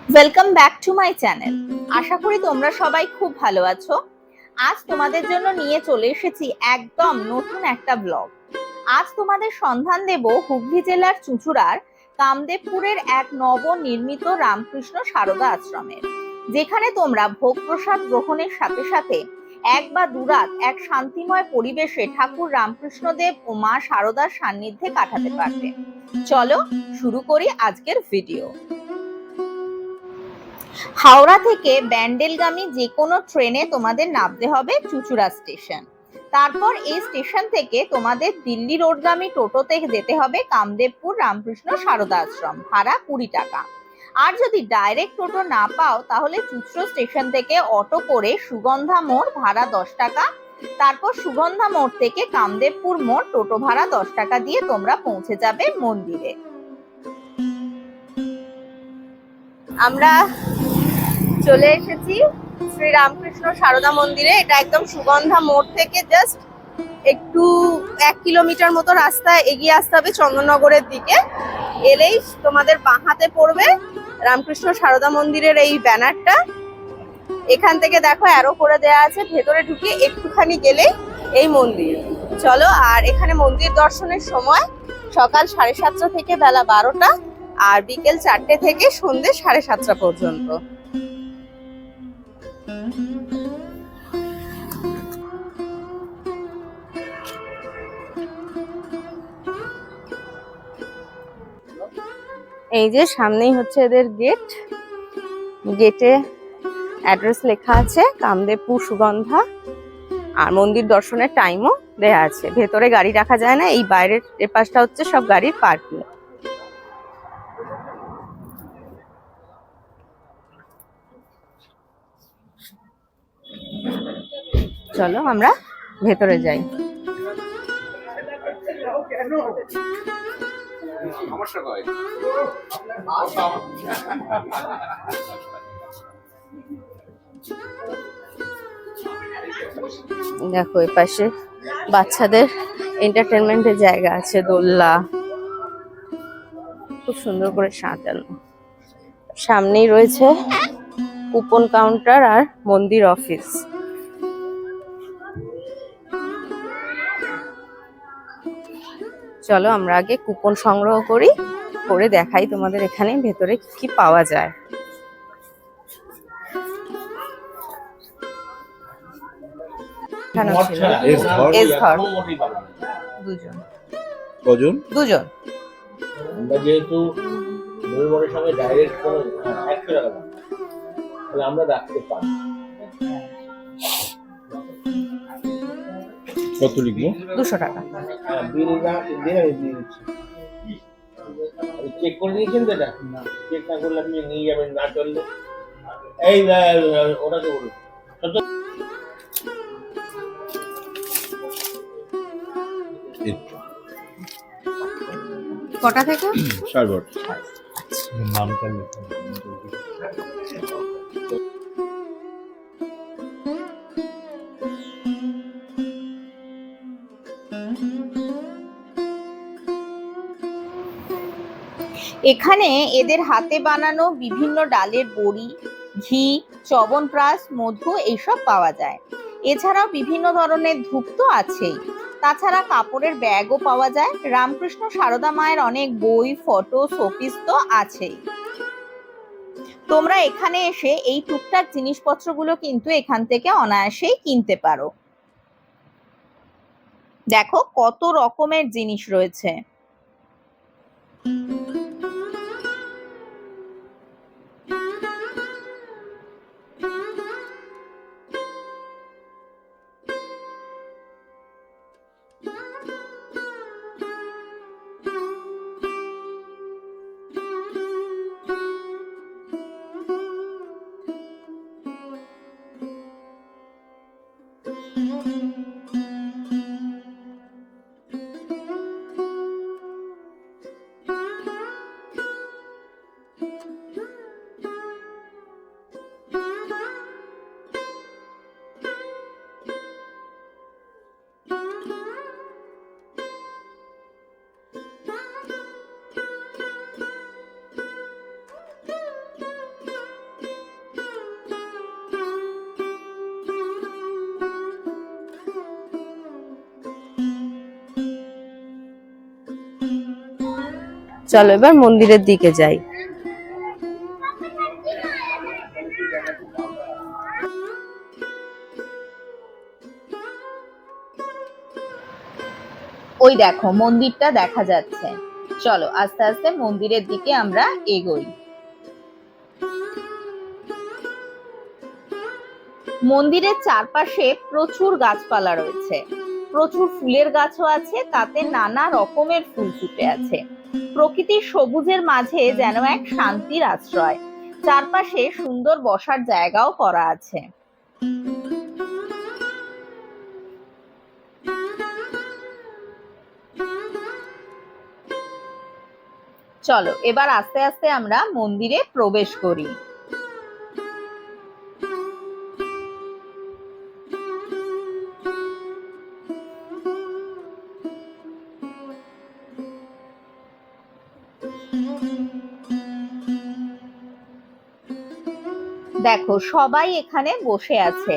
Welcome back to my channel. আশা করি তোমরা সবাই খুব ভালো আছো। আজ তোমাদের জন্য নিয়ে চলে এসেছি একদম নতুন একটা ব্লগ। আজ তোমাদের সন্ধান দেব হুগলি জেলার চুঁচুড়ার কামদেবপুরের এক নবনির্মিত রামকৃষ্ণ সারদা আশ্রমের, যেখানে তোমরা ভোগ প্রসাদ গ্রহণের সাথে সাথে এক বা দুরাত এক শান্তিময় পরিবেশে ঠাকুর রামকৃষ্ণদেব ও মা সারদার সান্নিধ্যে কাটাতে পারবে। চলো শুরু করি আজকের ভিডিও। হাওড়া থেকে ব্যান্ডেলগামী যে কোনো ট্রেনে তোমাদের নামতে হবে চুঁচুড়া স্টেশন। তারপর এই স্টেশন থেকে তোমাদের দিল্লি রোডগামী টোটোতে যেতে হবে কামদেবপুর রামকৃষ্ণ সারদা আশ্রম, ভাড়া 20 টাকা। আর যদি ডাইরেক্ট টোটো না পাও তাহলে চুঁচুড়া স্টেশন থেকে অটো করে সুগন্ধা মোড়, ভাড়া 10 টাকা। তারপর সুগন্ধা মোড় থেকে কামদেবপুর মোড়, টোটো ভাড়া 10 টাকা দিয়ে তোমরা পৌঁছে যাবে মন্দিরে। আমরা চলে এসেছি শ্রী রামকৃষ্ণ সারদা মন্দিরে। এটা একদম সুগন্ধা মোড় থেকে জাস্ট একটু 1 কিলোমিটার মতো রাস্তা এগিয়ে আসতে হবে চন্দননগরের দিকে। এলেই তোমাদের বাঁ হাতে পড়বে রামকৃষ্ণ সারদা মন্দিরের এই ব্যানারটা। এখান থেকে দেখো অ্যারো করে দেওয়া আছে, ভেতরে ঢুকে একটুখানি গেলেই এই মন্দির। চলো। আর এখানে মন্দির দর্শনের সময় সকাল 7:30 থেকে বেলা 12টা, আর বিকেল 4টে থেকে সন্ধ্যে 7:30 পর্যন্ত। এই যে সামনেই হচ্ছে এদের গেট। গেটে অ্যাড্রেস লেখা আছে কামদেবপুর সুগন্ধা, আর মন্দির দর্শনের টাইমও দেয়া আছে। ভেতরে গাড়ি রাখা যায় না, এই বাইরের পাশটা হচ্ছে সব গাড়ির পার্কিং। চলো আমরা ভেতরে যাই। দেখো এই পাশে বাচ্চাদের এন্টারটেনমেন্টের জায়গা আছে, দোলনা, খুব সুন্দর করে সাজানো। সামনেই রয়েছে কুপন কাউন্টার আর মন্দির অফিস। চলো আমরা আগে কুপন সংগ্রহ করি, করে দেখাই তোমাদের এখানে ভেতরে কি পাওয়া যায়। দুজন। কজন? দুজন। আমরা যেহেতু মেলবোর্নের সঙ্গে ডাইরেক্ট কোনো একশো টাকা তাহলে আমরা রাখতে পারি। কত লিখবো? 200 টাকা। হ্যাঁ, বিল না দিয়ে আমি দিয়ে দিচ্ছি। চেক করে নিয়েছেন তো? এটা চেক না করলে আপনি নিয়ে যাবেন, না চললে এই ওটাকে বলুন। কটা থেকে? 7:30। নামটা এখানে এদের হাতে বানানো বিভিন্ন ডালের বড়ি, ঘি, চবনপ্রাশ, মধু এইসব পাওয়া যায়। এছাড়াও বিভিন্ন ধরনের ধূপ তো আছেই। তাছাড়া কাপড়ের ব্যাগও পাওয়া যায়। রামকৃষ্ণ সারদা মায়ের অনেক বই, ফটো, শোপিস তো আছেই। তোমরা এখানে এসে এই টুকটাক জিনিসপত্রগুলো কিন্তু এখান থেকে অনায়াসেই কিনতে পারো। দেখো কত রকমের জিনিস রয়েছে। চলো এবার মন্দিরের দিকে যাই। ওই দেখো মন্দিরটা দেখা যাচ্ছে। চলো আস্তে আস্তে মন্দিরের দিকে আমরা এগোই। মন্দিরের চারপাশে প্রচুর গাছপালা রয়েছে, প্রচুর ফুলের গাছও আছে, তাতে নানা রকমের ফুল ফুটে আছে। প্রকৃতির সবুজের মাঝে যেন এক শান্তির আশ্রয়। চারপাশে সুন্দর বসার জায়গাও করা আছে। চলো এবার আস্তে আস্তে আমরা মন্দিরে প্রবেশ করি। দেখো সবাই এখানে বসে আছে।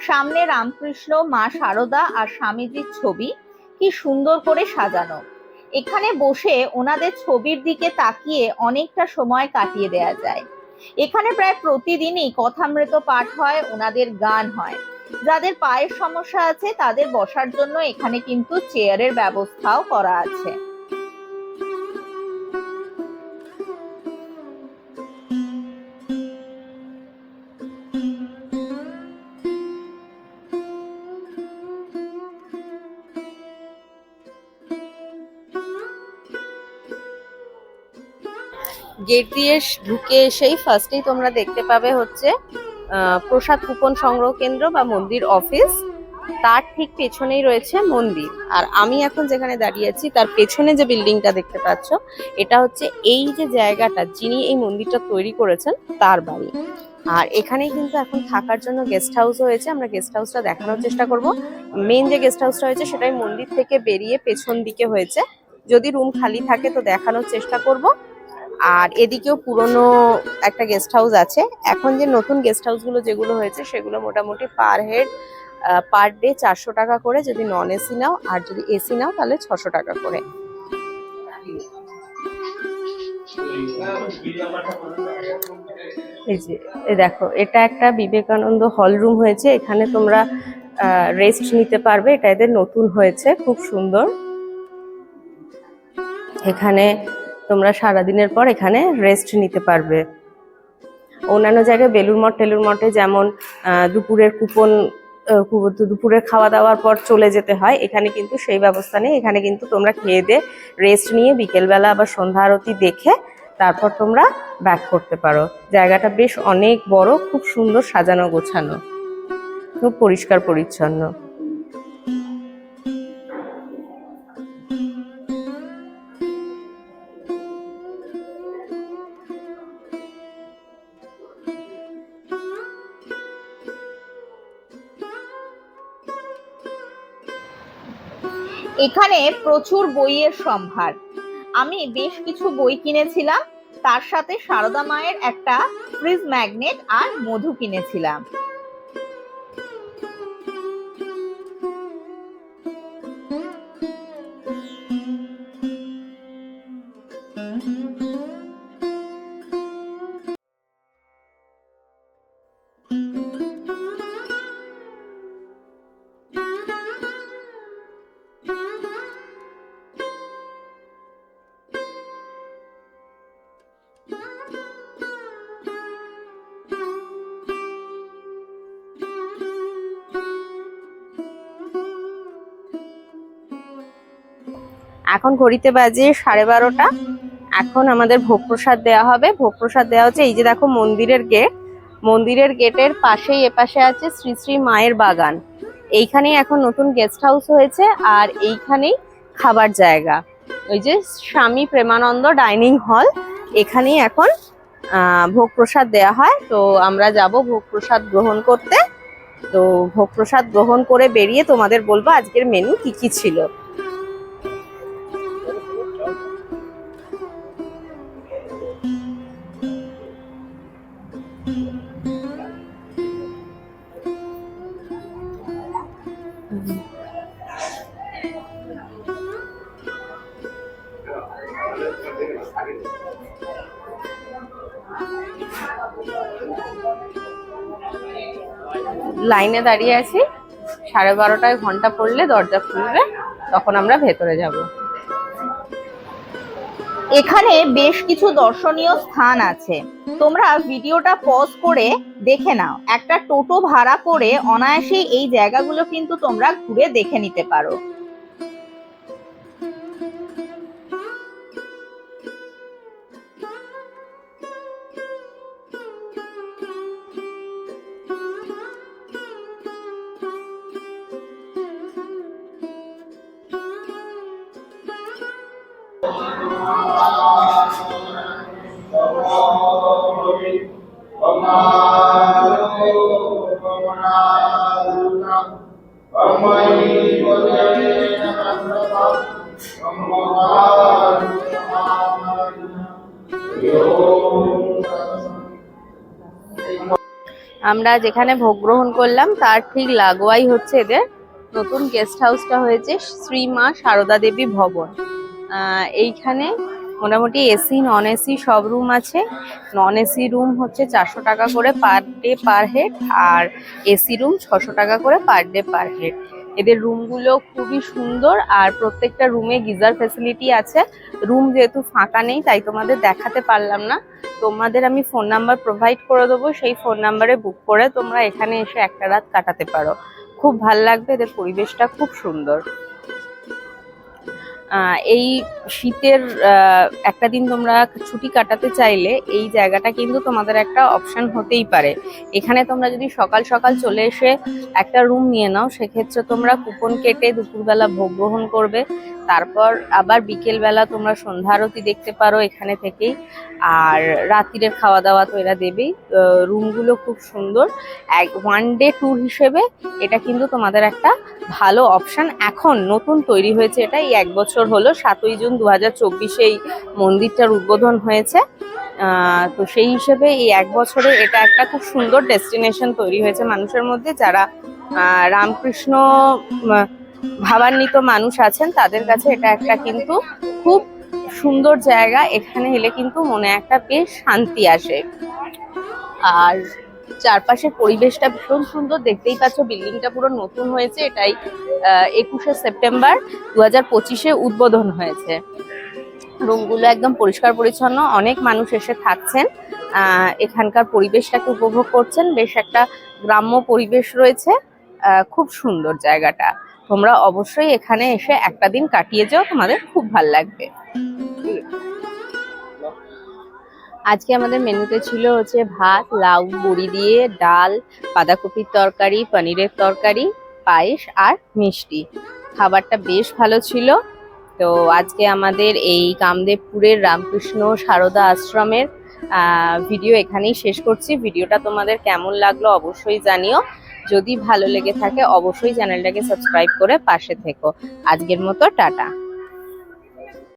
সামনে রামকৃষ্ণ, মা শারদা আর স্বামীজির ছবি কি সুন্দর করে সাজানো। এখানে বসে ওনাদের ছবির দিকে তাকিয়ে অনেকটা সময় কাটিয়ে দেয়া যায়। এখানে প্রায় প্রতিদিনই কথামৃত পাঠ হয়, ওনাদের গান হয়। যাদের পায়ের সমস্যা আছে তাদের বসার জন্য এখানে কিন্তু চেয়ারের ব্যবস্থাও করা আছে। গেট দিয়ে ঢুকে এসেই ফার্স্টেই তোমরা দেখতে পাবে হচ্ছে প্রসাদ কুপন সংগ্রহ কেন্দ্র বা মন্দির অফিস। তার ঠিক পেছনেই রয়েছে মন্দির। আর আমি এখন যেখানে দাঁড়িয়ে আছি তার পেছনে যে বিল্ডিংটা দেখতে পাচ্ছ, এটা হচ্ছে এই যে জায়গাটা যিনি এই মন্দিরটা তৈরি করেছেন তার বাড়ি। আর এখানেই কিন্তু এখন থাকার জন্য গেস্ট হাউস হয়েছে। আমরা গেস্ট হাউসটা দেখানোর চেষ্টা করব। মেন যে গেস্ট হাউসটা হয়েছে সেটাই মন্দির থেকে বেরিয়ে পেছন দিকে হয়েছে। যদি রুম খালি থাকে তো দেখানোর চেষ্টা করব। আর এদিকেও পুরনো একটা গেস্ট হাউস আছে। এখন যে নতুন গেস্ট হাউসগুলো যেগুলো হয়েছে সেগুলো মোটামুটি পার হেড পার ডে 400 টাকা করে, যদি নন এসি নাও, আর যদি এসি নাও তাহলে 600 টাকা করে। এই যে দেখো এটা একটা বিবেকানন্দ হল রুম হয়েছে। এখানে তোমরা রেস্ট নিতে পারবে। এটা এদের নতুন হয়েছে, খুব সুন্দর। এখানে তোমরা সারাদিনের পর এখানে রেস্ট নিতে পারবে। অন্যান্য জায়গায় বেলুড় মঠ টেলুর মঠে যেমন দুপুরের কুপন, দুপুরের খাওয়া দাওয়ার পর চলে যেতে হয়, এখানে কিন্তু সেই ব্যবস্থা নেই। এখানে কিন্তু তোমরা খেয়ে দিয়ে রেস্ট নিয়ে বিকেলবেলা আবার সন্ধ্যা আরতি দেখে তারপর তোমরা ব্যাক করতে পারো। জায়গাটা বেশ অনেক বড়, খুব সুন্দর সাজানো গোছানো, খুব পরিষ্কার পরিচ্ছন্ন। এখানে প্রচুর বইয়ের সম্ভার। আমি বেশ কিছু বই কিনেছিলাম, তার সাথে সারদা মায়ের একটা ফ্রিজ ম্যাগনেট আর মধু কিনেছিলাম। এখন ঘড়িতে বাজে 12:30। এখন আমাদের ভোগ প্রসাদ দেওয়া হবে। ভোগ প্রসাদ দেওয়া হচ্ছে এই যে দেখো মন্দিরের গেট। মন্দিরের গেটের পাশেই এপাশে আছে শ্রী শ্রী মায়ের বাগান। এইখানেই এখন নতুন গেস্ট হাউস হয়েছে আর এইখানেই খাবার জায়গা। ওই যে স্বামী প্রেমানন্দ ডাইনিং হল, এখানেই এখন ভোগ প্রসাদ দেওয়া হয়। তো আমরা যাব ভোগ প্রসাদ গ্রহণ করতে। তো ভোগ প্রসাদ গ্রহণ করে বেরিয়ে তোমাদের বলবো আজকের মেনু কি কি ছিল। লাইনে দাঁড়িয়ে আছি, 12:30টায় ঘন্টা পড়লে দরজা খুলবে, তখন আমরা ভেতরে যাব। এখানে বেশ কিছু দর্শনীয় স্থান আছে, তোমরা ভিডিওটা পজ করে দেখে নাও। একটা টোটো ভাড়া করে অনায়াসে এই জায়গাগুলো কিন্তু তোমরা ঘুরে দেখে নিতে পারো। আমরা যেখানে ভোগ গ্রহণ করলাম তার ঠিক লাগোয়াই হচ্ছে এদের নতুন গেস্ট হাউসটা হয়েছে, শ্রী মা সারদা দেবী ভবন। এইখানে মোটামুটি এসি নন এসি সব রুম আছে। নন এসি রুম হচ্ছে 400 টাকা করে পার ডে পার হেড, আর এসি রুম 600 টাকা করে পার ডে পার হেড। এদের রুমগুলো খুবই সুন্দর, আর প্রত্যেকটা রুমে গিজার ফ্যাসিলিটি আছে। রুম যেহেতু ফাঁকা নেই তাই তোমাদের দেখাতে পারলাম না, তোমাদের আমি ফোন নাম্বার প্রোভাইড করে দেবো, সেই ফোন নাম্বারে বুক করে তোমরা এখানে এসে একটা রাত কাটাতে পারো। খুব ভাল লাগবে, এদের পরিবেশটা খুব সুন্দর। এই শীতের একটা দিন তোমরা ছুটি কাটাতে চাইলে এই জায়গাটা কিন্তু তোমাদের একটা অপশন হতেই পারে। এখানে তোমরা যদি সকাল সকাল চলে এসে একটা রুম নিয়ে নাও, সেক্ষেত্রে তোমরা কুপন কেটে দুপুরবেলা ভোগ গ্রহণ করবে, তারপর আবার বিকেলবেলা তোমরা সন্ধ্যা আরতি দেখতে পারো এখানে থেকেই, আর রাত্রিরের খাওয়া দাওয়া তো এরা দেবেই। রুমগুলো খুব সুন্দর, ওয়ান ডে ট্যুর হিসেবে এটা কিন্তু তোমাদের একটা ভালো অপশন। এখন নতুন তৈরি হয়েছে এটা, এই 1 বছর হলো, 7ই জুন 2024 এই মন্দিরটার উদ্বোধন হয়েছে। তো সেই হিসেবে এই 1 বছরে এটা একটা খুব সুন্দর ডেস্টিনেশন তৈরি হয়েছে মানুষের মধ্যে। যারা রামকৃষ্ণ ভাবান্বিত মানুষ আছেন তাদের কাছে এটা একটা কিন্তু খুব সুন্দর জায়গা। এখানে এলে কিন্তু মনে একটা বেশ শান্তি আসে, আর চারপাশের পরিবেশটা ভীষণ সুন্দর। দেখতেই পাচ্ছ বিল্ডিংটা পুরো নতুন হয়েছে, এটাই 21শে সেপ্টেম্বর 2025-এ উদ্বোধন হয়েছে। রুমগুলো একদম পরিষ্কার পরিচ্ছন্ন, অনেক মানুষ এসে থাকছেন, এখানকার পরিবেশটাকে উপভোগ করছেন। বেশ একটা গ্রাম্য পরিবেশ রয়েছে, খুব সুন্দর জায়গাটা। তোমরা অবশ্যই এখানে এসে একটা দিন কাটিয়ে যাও, তোমাদের খুব ভালো লাগবে। আজকে আমাদের মেনুতে ছিল হচ্ছে ভাত, লাউ বড়ি দিয়ে, ডাল, বাঁধাকপির তরকারি, পনিরের তরকারি, পায়েস আর মিষ্টি। খাবারটা বেশ ভালো ছিল। তো আজকে আমাদের এই কামদেবপুরের রামকৃষ্ণ সারদা আশ্রমের ভিডিও এখানেই শেষ করছি। ভিডিওটা তোমাদের কেমন লাগলো অবশ্যই জানিও। যদি ভালো লেগে থাকে অবশ্যই চ্যানেলটাকে সাবস্ক্রাইব করে পাশে থেকো। আজকের মতো টাটা।